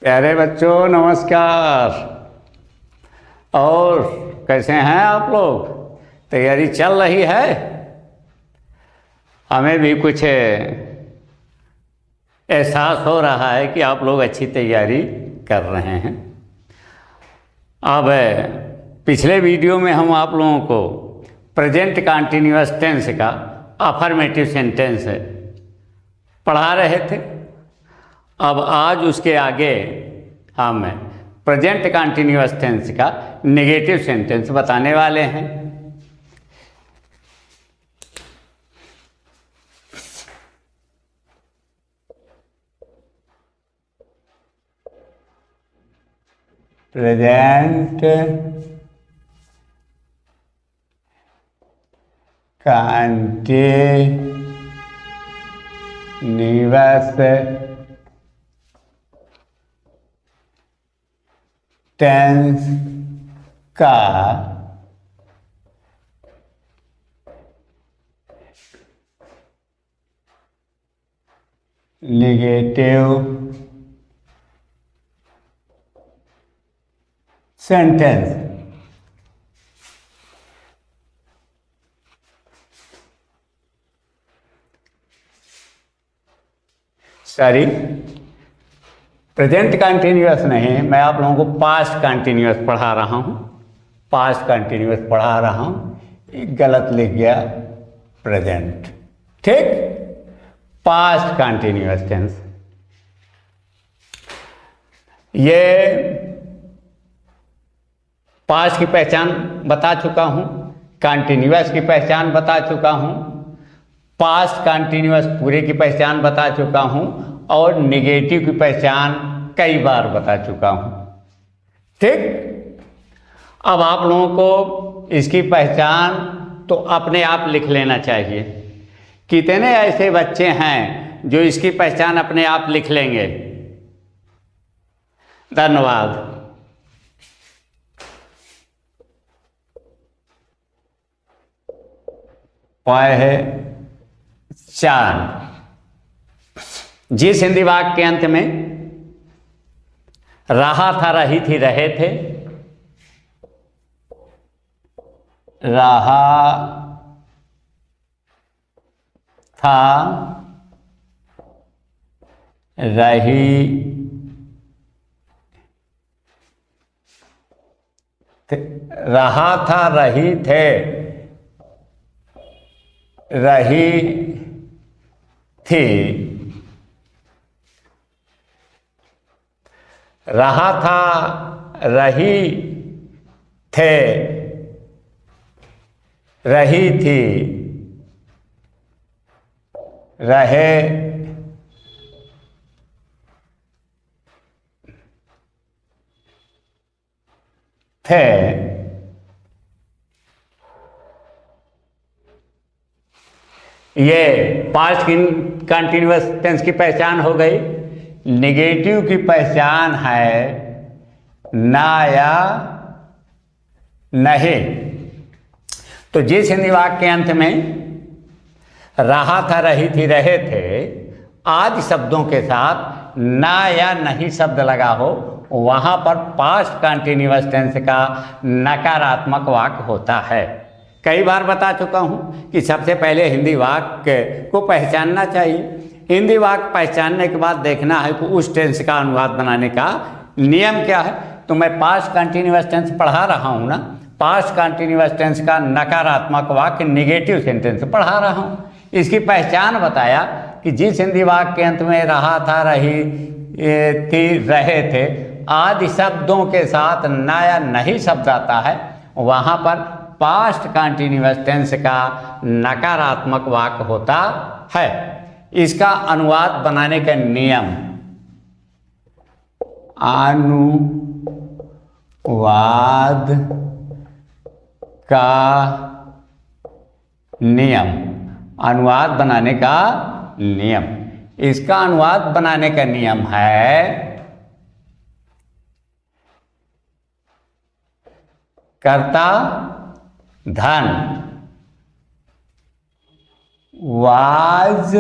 प्यारे बच्चों नमस्कार। और कैसे हैं आप लोग? तैयारी चल रही है? हमें भी कुछ एहसास हो रहा है कि आप लोग अच्छी तैयारी कर रहे हैं। अब पिछले वीडियो में हम आप लोगों को प्रेजेंट कंटीन्यूअस टेंस का अफर्मेटिव सेंटेंस पढ़ा रहे थे। अब आज उसके आगे हम प्रेजेंट कंटीन्यूअस टेंस का नेगेटिव सेंटेंस बताने वाले हैं। प्रेजेंट कंटीन्यूअस टेंस का negative sentence. Sorry, present continuous नहीं, मैं आप लोगों को पास्ट कंटीन्यूअस पढ़ा रहा हूँ। पास्ट कंटीन्यूअस पढ़ा रहा हूँ, गलत लिख गया प्रेजेंट। ठीक, पास्ट कंटीन्यूअस टेंस। ये पास्ट की पहचान बता चुका हूँ, कंटीन्यूअस की पहचान बता चुका हूँ, पास्ट कंटीन्यूअस पूरे की पहचान बता चुका हूँ और निगेटिव की पहचान कई बार बता चुका हूँ। ठीक, अब आप लोगों को इसकी पहचान तो अपने आप लिख लेना चाहिए। कितने ऐसे बच्चे हैं जो इसकी पहचान अपने आप लिख लेंगे? धन्यवाद। पहचान। जिस हिंदी वाक्य के अंत में रहा था, रही थी, रहे थे, रहा था, रही थे, रहा था, रही थे, रही थी, रहा था, रही थे, रही थी, रहे थे, ये पास्ट कंटीन्यूअस टेंस की पहचान हो गई। नेगेटिव की पहचान है ना या नहीं। तो जिस हिंदी वाक्य के अंत में रहा था, रही थी, रहे थे आदि शब्दों के साथ ना या नहीं शब्द लगा हो, वहां पर पास्ट कंटीन्यूअस टेंस का नकारात्मक वाक्य होता है। कई बार बता चुका हूं कि सबसे पहले हिंदी वाक्य को पहचानना चाहिए। हिंदी वाक्य पहचानने के बाद देखना है कि उस टेंस का अनुवाद बनाने का नियम क्या है। तो मैं पास्ट कंटीन्यूअस टेंस पढ़ा रहा हूं ना, पास्ट कंटीन्यूअस टेंस का नकारात्मक वाक्य नेगेटिव सेंटेंस पढ़ा रहा हूं। इसकी पहचान बताया कि जिस हिंदी वाक्य के अंत में रहा था, रही थी, रहे थे आदि शब्दों के साथ ना या नहीं शब्द आता है, वहां पर पास्ट कंटीन्यूअस टेंस का नकारात्मक वाक्य होता है। इसका अनुवाद बनाने का नियम, अनुवाद का नियम, अनुवाद बनाने का नियम। इसका अनुवाद बनाने का नियम है कर्ता धन was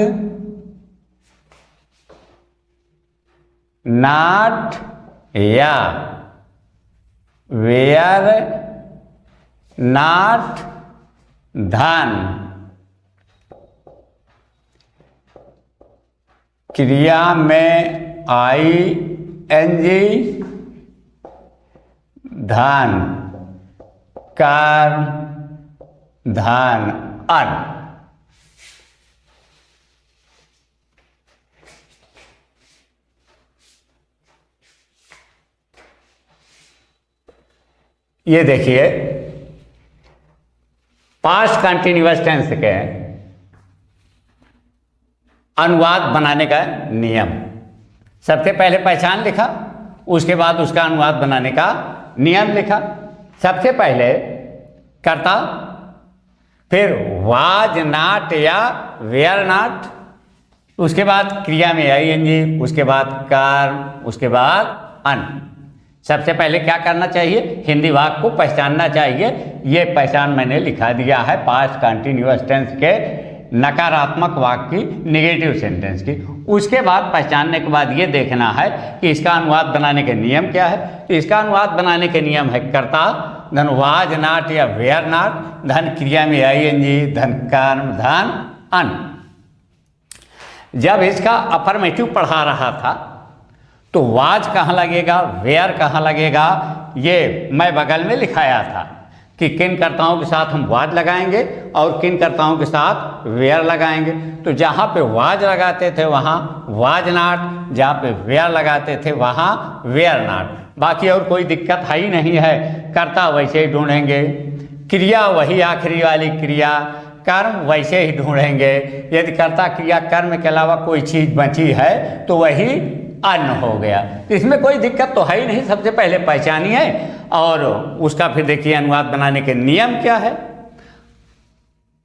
not या वेयर नॉट धन क्रिया में ING धन कर्म धन अन। ये देखिए पास्ट कंटिन्यूअस टेंस के अनुवाद बनाने का नियम। सबसे पहले पहचान लिखा, उसके बाद उसका अनुवाद बनाने का नियम लिखा। सबसे पहले कर्ता, फिर वाज नॉट या वेयर नॉट, उसके बाद क्रिया में ING, उसके बाद कर्म, उसके बाद अन। सबसे पहले क्या करना चाहिए? हिंदी वाक्य को पहचानना चाहिए। ये पहचान मैंने लिखा दिया है पास्ट कंटिन्यूअस टेंस के नकारात्मक वाक्य की, नेगेटिव सेंटेंस की। उसके बाद पहचानने के बाद ये देखना है कि इसका अनुवाद बनाने के नियम क्या है। तो इसका अनुवाद बनाने के नियम है कर्ता, धन वाज नॉट या वेयर नॉट, धन क्रिया में ING, धन कर्म, धन अन। जब इसका अफर्मेटिव पढ़ा रहा था तो वाज कहाँ लगेगा, वेयर कहाँ लगेगा, ये मैं बगल में लिखाया था कि किन कर्ताओं के साथ हम वाज लगाएंगे और किन कर्ताओं के साथ वेयर लगाएंगे। तो जहाँ पे वाज लगाते थे वहाँ वाज नॉट, जहाँ पे वेयर लगाते थे वहाँ वेयर नॉट। बाकी और कोई दिक्कत है ही नहीं है। कर्ता वैसे ही ढूंढेंगे, क्रिया वही आखिरी वाली क्रिया, कर्म वैसे ही ढूंढेंगे। यदि कर्ता क्रिया कर्म के अलावा कोई चीज़ बची है तो वही अन्न हो गया। इसमें कोई दिक्कत तो है ही नहीं। सबसे पहले पहचानिए और उसका फिर देखिए अनुवाद बनाने के नियम क्या है।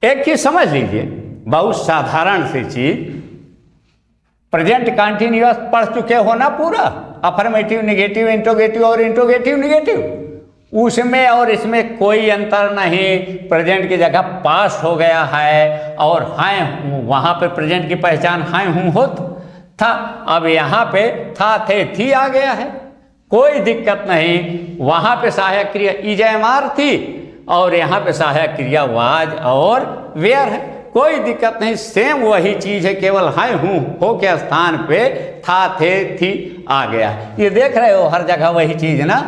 एक चीज समझ लीजिए, बहुत साधारण सी चीज, प्रेजेंट कंटिन्यूअस पढ़ चुके हो ना पूरा, अफर्मेटिव, नेगेटिव, इंट्रोगेटिव और इंट्रोगेटिव नेगेटिव। उसमें और इसमें कोई अंतर नहीं। प्रेजेंट की जगह पास्ट हो गया है और हैं, वहाँ पे प्रेजेंट की पहचान हैं हूँ होत था। अब यहाँ पे था थे थी आ गया है, कोई दिक्कत नहीं। वहाँ पे सहायक क्रिया IJMR थी और यहाँ पे सहायक क्रिया वाज और वेयर है, कोई दिक्कत नहीं। सेम वही चीज़ है, केवल हैं हूँ हो के स्थान पे था थे थी आ गया। ये देख रहे हो हर जगह वही चीज़ ना,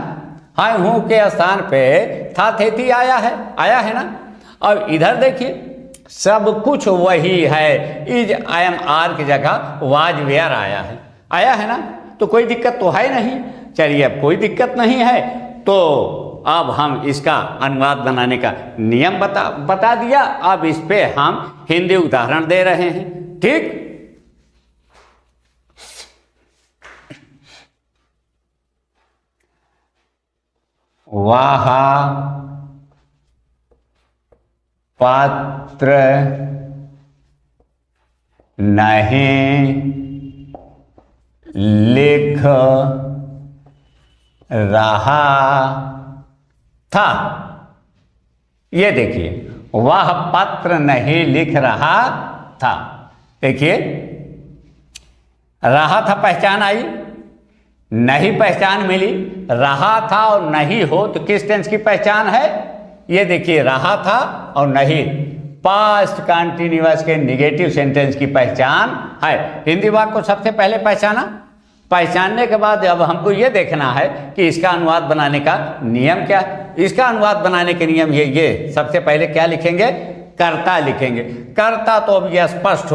हैं हूँ के स्थान पे था थे थी आया है ना। अब इधर देखिए सब कुछ वही है, IJMR की जगह वाज वेयर आया है ना। तो कोई दिक्कत तो है नहीं। चलिए अब कोई दिक्कत नहीं है तो अब हम इसका अनुवाद बनाने का नियम बता दिया। अब इस पे हम हिंदी उदाहरण दे रहे हैं, ठीक। वाह पात्र नहीं लिख रहा था। ये देखिए, वह पत्र नहीं लिख रहा था। देखिए रहा था पहचान आई, नहीं पहचान मिली। रहा था और नहीं हो तो किस टेंस की पहचान है? ये देखिए रहा था और नहीं, पास्ट कंटिन्यूअस के नेगेटिव सेंटेंस की पहचान है। हिंदी वाक्य को सबसे पहले पहचानने के बाद अब हमको ये देखना है कि इसका अनुवाद बनाने का नियम क्या है। इसका अनुवाद बनाने के नियम ये सबसे पहले क्या लिखेंगे? कर्ता लिखेंगे। कर्ता तो अब यह स्पष्ट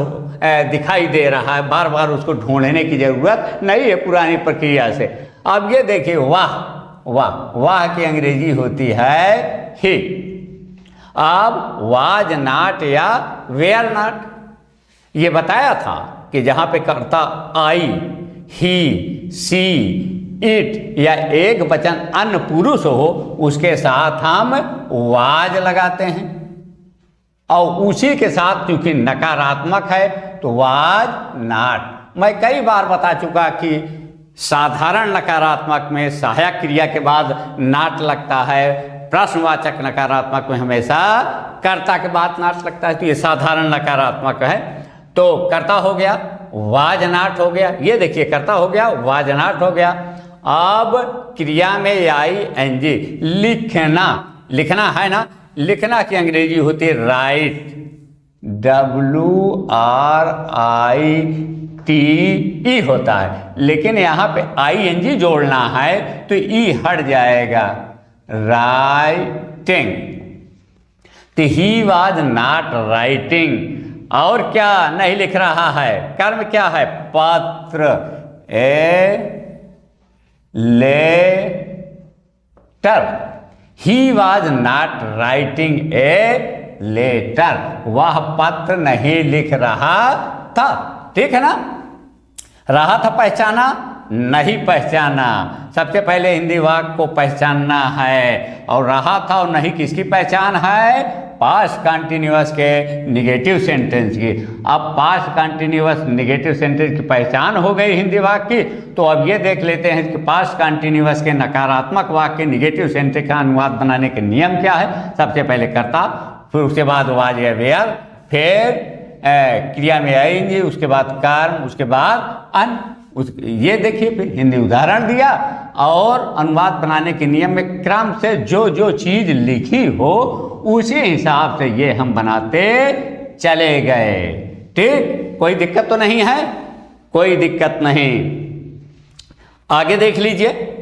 दिखाई दे रहा है, बार बार उसको ढूंढने की जरूरत नहीं है पुरानी प्रक्रिया से। अब ये देखिए वाह की अंग्रेजी होती है ही। अब वाज नॉट या वेयर नॉट, ये बताया था कि जहाँ पे कर्ता आई, ही, सी, इट या एक वचन अन्य पुरुष हो उसके साथ हम वाज लगाते हैं और उसी के साथ क्योंकि नकारात्मक है तो वाज नॉट। मैं कई बार बता चुका कि साधारण नकारात्मक में सहायक क्रिया के बाद नॉट लगता है, प्रश्नवाचक नकारात्मक में हमेशा कर्ता के बाद नॉट लगता है। तो ये साधारण नकारात्मक है। तो कर्ता हो गया, वाज नॉट हो गया। ये देखिए कर्ता हो गया, वाज नॉट हो गया। अब क्रिया में आई एन जी, लिखना, लिखना है ना, लिखना की अंग्रेजी होती है राइट, WRITE होता है, लेकिन यहाँ पे ING जोड़ना है तो ई हट जाएगा, राइटिंग। तो ही वॉज नॉट राइटिंग, और क्या नहीं लिख रहा है, कर्म क्या है, पत्र, letter. He was not writing a letter, वह पत्र नहीं लिख रहा था। ठीक है ना, रहा था पहचाना, नहीं पहचाना। सबसे पहले हिंदी वाक्य को पहचानना है, और रहा था और नहीं किसकी पहचान है, पास्ट कंटिन्यूअस के निगेटिव सेंटेंस की। अब पास्ट कंटिन्यूअस निगेटिव सेंटेंस की पहचान हो गई हिंदी वाक्य की, तो अब ये देख लेते हैं कि पास्ट कंटिन्यूअस के नकारात्मक वाक्य के निगेटिव सेंटेंस का अनुवाद बनाने के नियम क्या है। सबसे पहले कर्ता, फिर उसके बाद वाज या वेयर, फिर क्रिया में आएंगे, उसके बाद कर्म, उसके बाद अन। ये देखिए फिर हिंदी उदाहरण दिया, और अनुवाद बनाने के नियम में क्रम से जो जो चीज लिखी हो उसी हिसाब से ये हम बनाते चले गए। ठीक, कोई दिक्कत तो नहीं है, कोई दिक्कत नहीं। आगे देख लीजिए।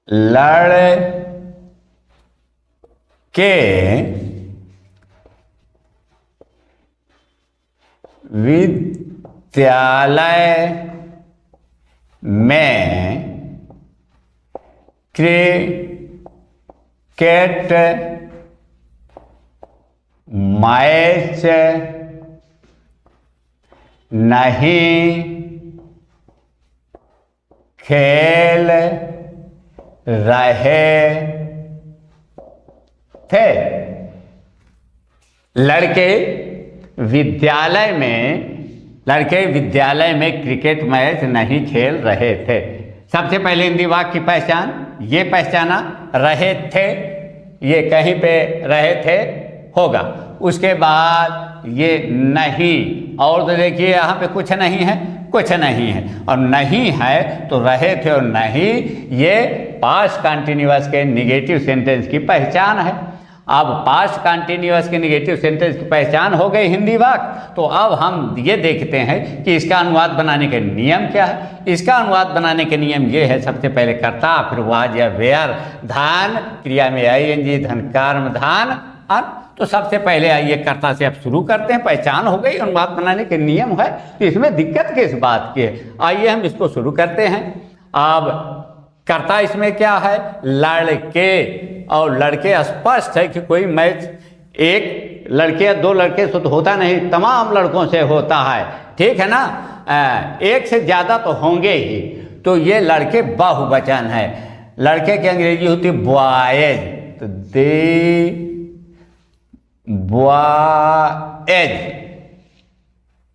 लड़के विद्यालय में क्रिकेट मैच नहीं खेल रहे थे। लड़के विद्यालय में क्रिकेट मैच नहीं खेल रहे थे। सबसे पहले हिंदी वाक्य की पहचान, ये पहचाना, रहे थे, ये कहीं पे रहे थे होगा। उसके बाद ये नहीं, और तो देखिए यहाँ पे कुछ नहीं है, कुछ नहीं है, और नहीं है तो रहे थे और नहीं, ये पास्ट कंटिन्यूअस के निगेटिव सेंटेंस की पहचान है। अब पास्ट कंटिन्यूअस के निगेटिव सेंटेंस की पहचान हो गई हिंदी वाक्य, तो अब हम ये देखते हैं कि इसका अनुवाद बनाने के नियम क्या है। इसका अनुवाद बनाने के नियम ये है, सबसे पहले कर्ता, फिर वाज या वेयर, धन, क्रिया में आईएनजी, धन कर्म, धन अन। तो सबसे पहले आइए कर्ता से अब शुरू करते हैं। पहचान हो गई, अनुवाद बनाने के नियम है, तो इसमें दिक्कत किस बात की है। आइए हम इसको शुरू करते हैं। अब कर्ता इसमें क्या है, लड़के, और लड़के स्पष्ट है कि कोई मैच एक लड़के या दो लड़के से तो होता नहीं, तमाम लड़कों से होता है। ठीक है ना, एक से ज़्यादा तो होंगे ही, तो ये लड़के बहुवचन है। लड़के की अंग्रेजी होती है बॉयज, तो दे बॉयज।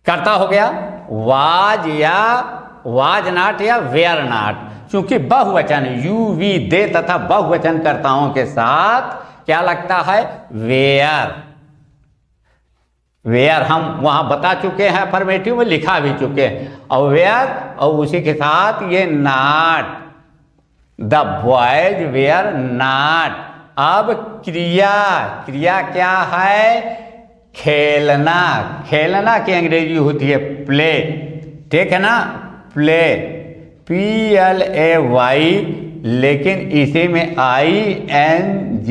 कर्ता हो गया वाज या वाज नाट या वेयर नाट, क्योंकि बहुवचन यू वी दे तथा बहुवचन कर्ताओं के साथ क्या लगता है, वेयर। वेयर हम वहां बता चुके हैं, अफर्मेटिव में लिखा भी चुके हैं, और वेयर, और उसी के साथ ये नाट, द बॉयज वेयर नाट। अब क्रिया, क्रिया क्या है, खेलना। खेलना की अंग्रेजी होती है प्ले। ठीक है ना, प्ले, PLAY, लेकिन इसी में ING,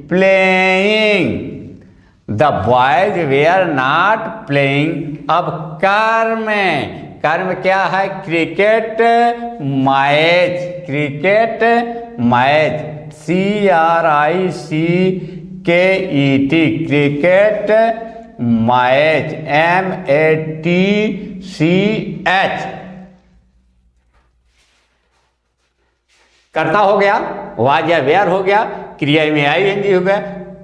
playing. The boys were not playing. अब कर्म, कर्म क्या है, cricket match, cricket match, CRICKET, cricket match, MATCH। कर्ता हो गया, वाज या वेयर हो गया, क्रिया में ING हो गया,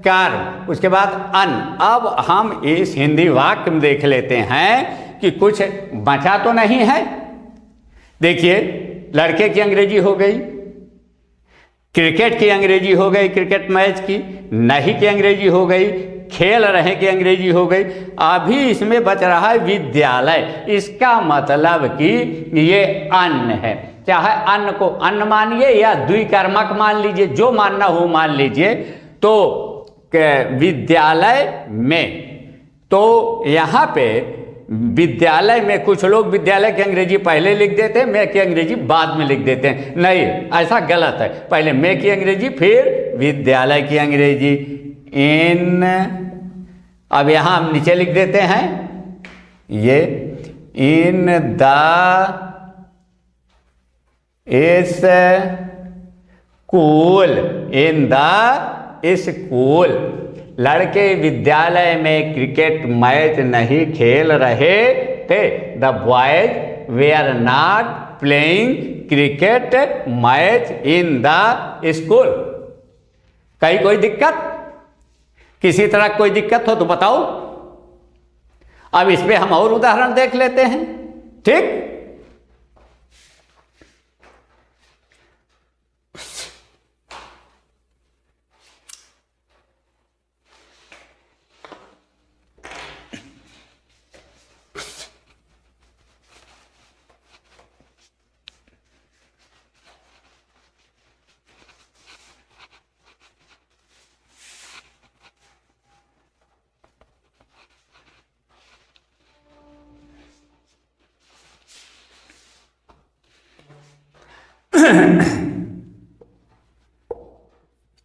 कर्म, उसके बाद अन। अब हम इस हिंदी वाक्य में देख लेते हैं कि कुछ बचा तो नहीं है। देखिए, लड़के की अंग्रेजी हो गई क्रिकेट की अंग्रेजी हो गई क्रिकेट मैच की, नहीं की अंग्रेजी हो गई, खेल रहे की अंग्रेजी हो गई। अभी इसमें बच रहा है विद्यालय। इसका मतलब कि ये अन्न है, चाहे अन्न को अन्न मानिए या द्विकर्मक मान लीजिए, जो मानना हो मान लीजिए। तो विद्यालय में, तो यहाँ पे विद्यालय में कुछ लोग विद्यालय की अंग्रेजी पहले लिख देते हैं, मैं की अंग्रेजी बाद में लिख देते हैं। नहीं, ऐसा गलत है। पहले मैं की अंग्रेजी फिर विद्यालय की अंग्रेजी। इन, अब यहाँ हम नीचे लिख देते हैं ये, in the school, in the school, लड़के विद्यालय में क्रिकेट मैच नहीं खेल रहे थे। The boys were not playing cricket match in the school. कहीं कोई दिक्कत, किसी तरह कोई दिक्कत हो तो बताओ। अब इस पे हम और उदाहरण देख लेते हैं, ठीक।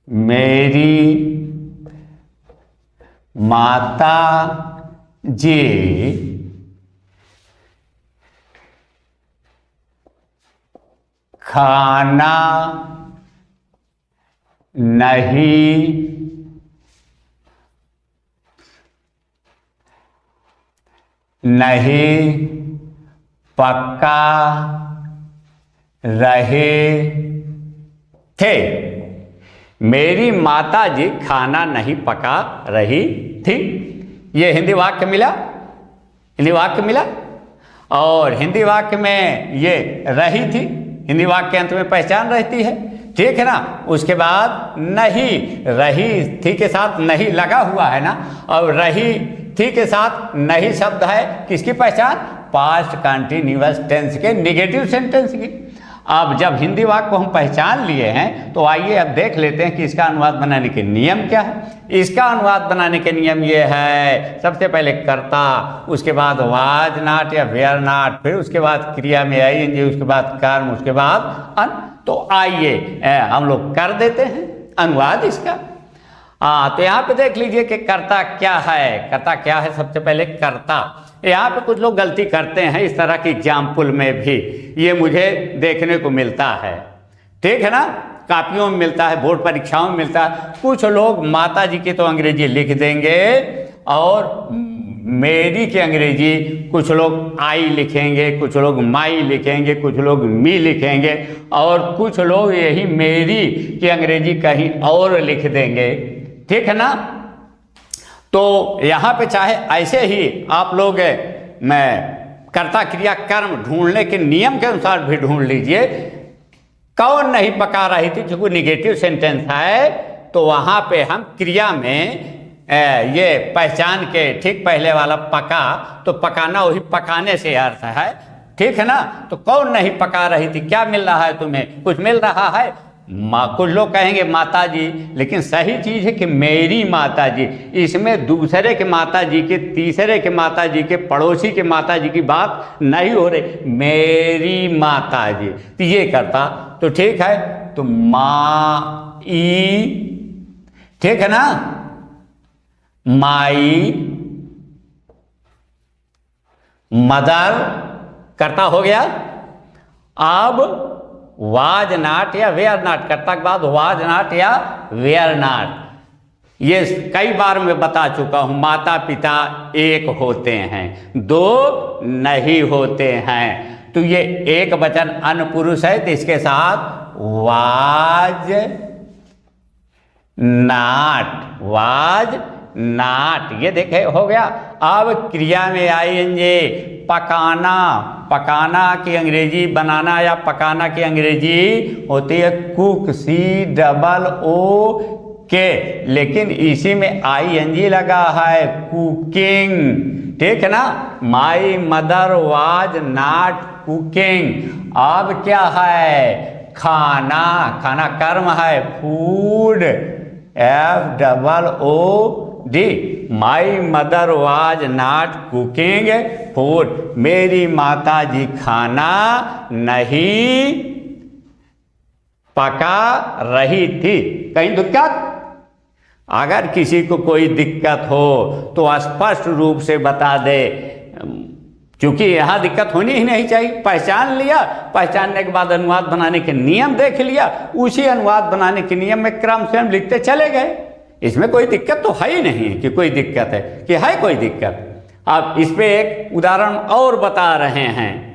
मेरी माता जी खाना नहीं पका रहे थे। मेरी माता जी खाना नहीं पका रही थी। ये हिंदी वाक्य मिला, हिंदी वाक्य मिला। और हिंदी वाक्य में ये रही थी, हिंदी वाक्य के अंत में पहचान रहती है, ठीक है ना। उसके बाद नहीं, रही थी के साथ नहीं लगा हुआ है ना, और रही थी के साथ नहीं शब्द है, किसकी पहचान? पास्ट कंटिन्यूअस टेंस के, नेगेटिव सेंटेंस की। अब जब हिंदी वाक्य को हम पहचान लिए हैं तो आइए अब देख लेते हैं कि इसका अनुवाद बनाने के नियम क्या है। इसका अनुवाद बनाने के नियम ये है, सबसे पहले कर्ता, उसके बाद वाज नॉट या वेयर नॉट, फिर उसके बाद क्रिया में आईएनजी, उसके बाद कर्म, उसके बाद अन। तो आइए हम लोग कर देते हैं अनुवाद इसका। तो यहाँ पे देख लीजिए कि कर्ता क्या है। कर्ता क्या है? सबसे पहले कर्ता। यहाँ पे कुछ लोग गलती करते हैं, इस तरह की एग्जाम्पल में भी ये मुझे देखने को मिलता है, ठीक है ना। कापियों में मिलता है, बोर्ड परीक्षाओं में मिलता है। कुछ लोग माता जी की तो अंग्रेजी लिख देंगे और मेरी की अंग्रेजी कुछ लोग आई लिखेंगे, कुछ लोग माई लिखेंगे, कुछ लोग मी लिखेंगे, और कुछ लोग यही मेरी की अंग्रेजी कहीं और लिख देंगे, ठीक है ना। तो यहाँ पे चाहे ऐसे ही आप लोग कर्ता क्रिया कर्म ढूंढने के नियम के अनुसार भी ढूंढ लीजिए। कौन नहीं पका रही थी, क्योंकि निगेटिव सेंटेंस है, तो वहाँ पे हम क्रिया में ये पहचान के ठीक पहले वाला पका, तो पकाना वही पकाने से अर्थ है, ठीक है ना। तो कौन नहीं पका रही थी, क्या मिल रहा है तुम्हें? कुछ मिल रहा है। कुछ लोग कहेंगे माता जी, लेकिन सही चीज है कि मेरी माता जी। इसमें दूसरे के माता जी के, तीसरे के माता जी के, पड़ोसी के माता जी की बात नहीं हो रही, मेरी माता जी। तो ये करता तो ठीक है। तो माई, ठीक है ना, माई, मदर करता हो गया। अब वाज नॉट या वेयर नॉट, कर्ता के बाद वाज नॉट या वेयर नॉट। ये कई बार मैं बता चुका हूं, माता पिता एक होते हैं, दो नहीं होते हैं। तो ये एक वचन अनपुरुष है, तो इसके साथ वाज नॉट, वाज नॉट, ये देखे हो गया। अब क्रिया में आईएनजी, पकाना, पकाना की अंग्रेजी, बनाना या पकाना की अंग्रेजी होती है कुक, COO के, लेकिन इसी में ING लगा है, कुकिंग, ठीक है ना। My mother was not cooking. अब क्या है, खाना, खाना कर्म है, food, FOOD। My mother was not cooking food, मेरी माता जी खाना नहीं पका रही थी। कहीं दिक्कत? अगर किसी को कोई दिक्कत हो तो स्पष्ट रूप से बता दे, क्योंकि यहाँ दिक्कत होनी ही नहीं चाहिए। पहचान लिया, पहचानने के बाद अनुवाद बनाने के नियम देख लिया, उसी अनुवाद बनाने के नियम में क्रम से हम लिखते चले गए। इसमें कोई दिक्कत तो है ही नहीं कि कोई दिक्कत है, कि है कोई दिक्कत। अब इस पे एक उदाहरण और बता रहे हैं।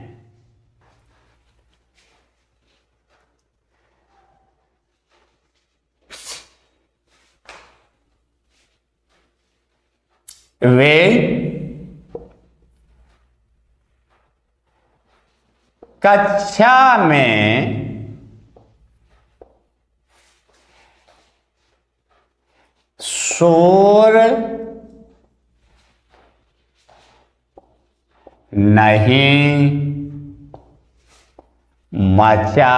वे कक्षा में शोर नहीं मचा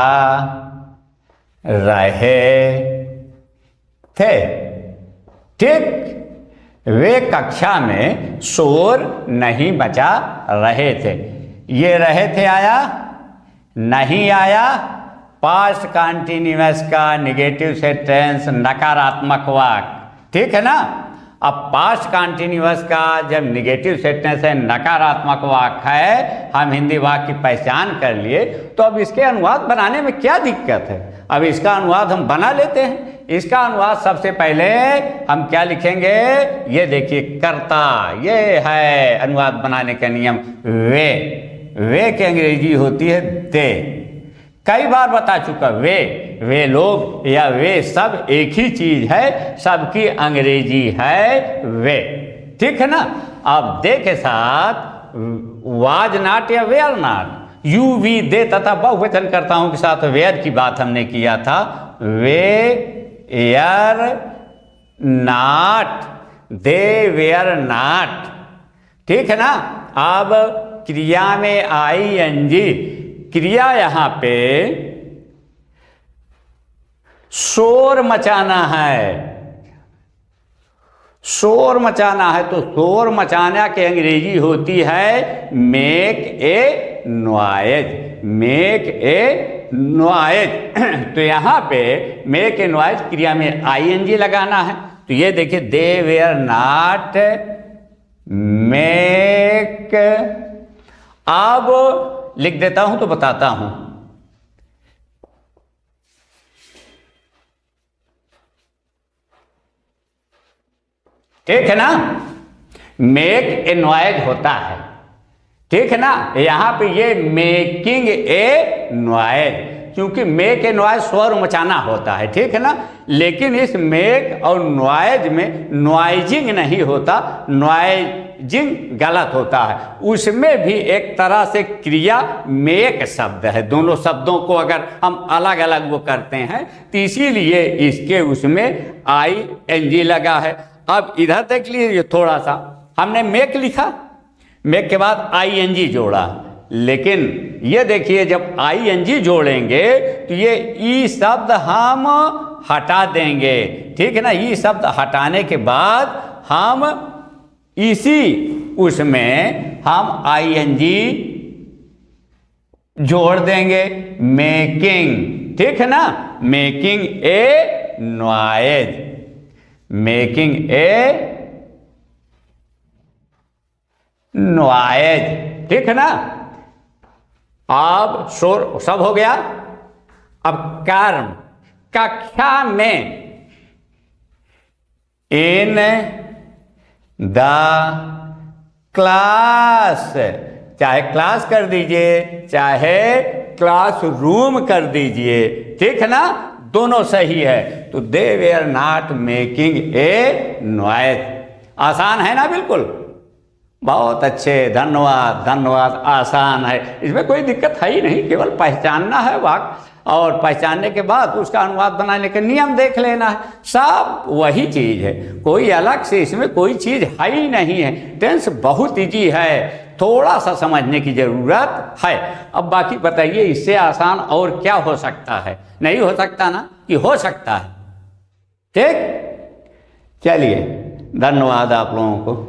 रहे थे। ठीक, वे कक्षा में शोर नहीं मचा रहे थे। ये रहे थे आया, नहीं आया, पास्ट कंटिन्यूअस का नेगेटिव से टेंस, नकारात्मक वाक्य, ठीक है ना। अब पास्ट कंटिन्यूअस का जब नेगेटिव सेंटेंस है, नकारात्मक वाक्य है, हम हिंदी वाक्य की पहचान कर लिए, तो अब इसके अनुवाद बनाने में क्या दिक्कत है। अब इसका अनुवाद हम बना लेते हैं। इसका अनुवाद सबसे पहले हम क्या लिखेंगे, ये देखिए, कर्ता, ये है अनुवाद बनाने का नियम। वे की अंग्रेजी होती है दे। कई बार बता चुका, वे लोग या वे सब एक ही चीज है, सबकी अंग्रेजी है वे, ठीक है ना। अब दे के साथ वाज नॉट या वेयर नॉट, यू वी दे तथा बहुवचन कर्ताओं के साथ वेयर की बात हमने किया था। We are not, they were not, ठीक है ना। अब क्रिया में ING, क्रिया यहां पे शोर मचाना है, शोर मचाना है, तो शोर मचाना की अंग्रेजी होती है make a noise, make a noise. तो यहां पे मेक ए नॉइज क्रिया में ING लगाना है। तो ये देखिए, दे वेयर नॉट मेक। अब लिख देता हूं तो बताता हूं। ठीक है ना, मेक ए नॉइज होता है, ठीक है ना। यहां पे ये मेकिंग ए नॉइज, क्योंकि मेक ए नॉइज स्वर मचाना होता है, ठीक है ना। लेकिन इस मेक और नॉइज में नॉइजिंग नहीं होता, नॉइजिंग गलत होता है। उसमें भी एक तरह से क्रिया मेक शब्द है। दोनों शब्दों को अगर हम अलग अलग वो करते हैं तो इसीलिए इसके उसमें ING लगा है। अब इधर देख लीजिए, थोड़ा सा हमने मेक लिखा, मेक के बाद ING जोड़ा, लेकिन ये देखिए जब ING जोड़ेंगे तो ये ई शब्द हम हटा देंगे, ठीक है ना। ई शब्द हटाने के बाद हम इसी उसमें हम ING जोड़ देंगे, मेकिंग, ठीक है ना। Making a noise, making a noise, ठीक है ना। अब शोर सब हो गया। अब कर्म, कक्षा में, इन द क्लास, चाहे क्लास कर दीजिए चाहे क्लासरूम कर दीजिए, ठीक है ना, दोनों सही है। तो they were not making a noise, आसान है ना, बिल्कुल बहुत अच्छे, धन्यवाद धन्यवाद। आसान है, इसमें कोई दिक्कत है ही नहीं, केवल पहचानना है वाक्य और पहचानने के बाद उसका अनुवाद बनाने के नियम देख लेना है, सब वही चीज़ है। कोई अलग से इसमें कोई चीज़ है ही नहीं है। टेंस बहुत ईजी है, थोड़ा सा समझने की ज़रूरत है। अब बाकी बताइए इससे आसान और क्या हो सकता है? नहीं हो सकता ना, कि हो सकता है। ठीक, चलिए धन्यवाद आप लोगों को।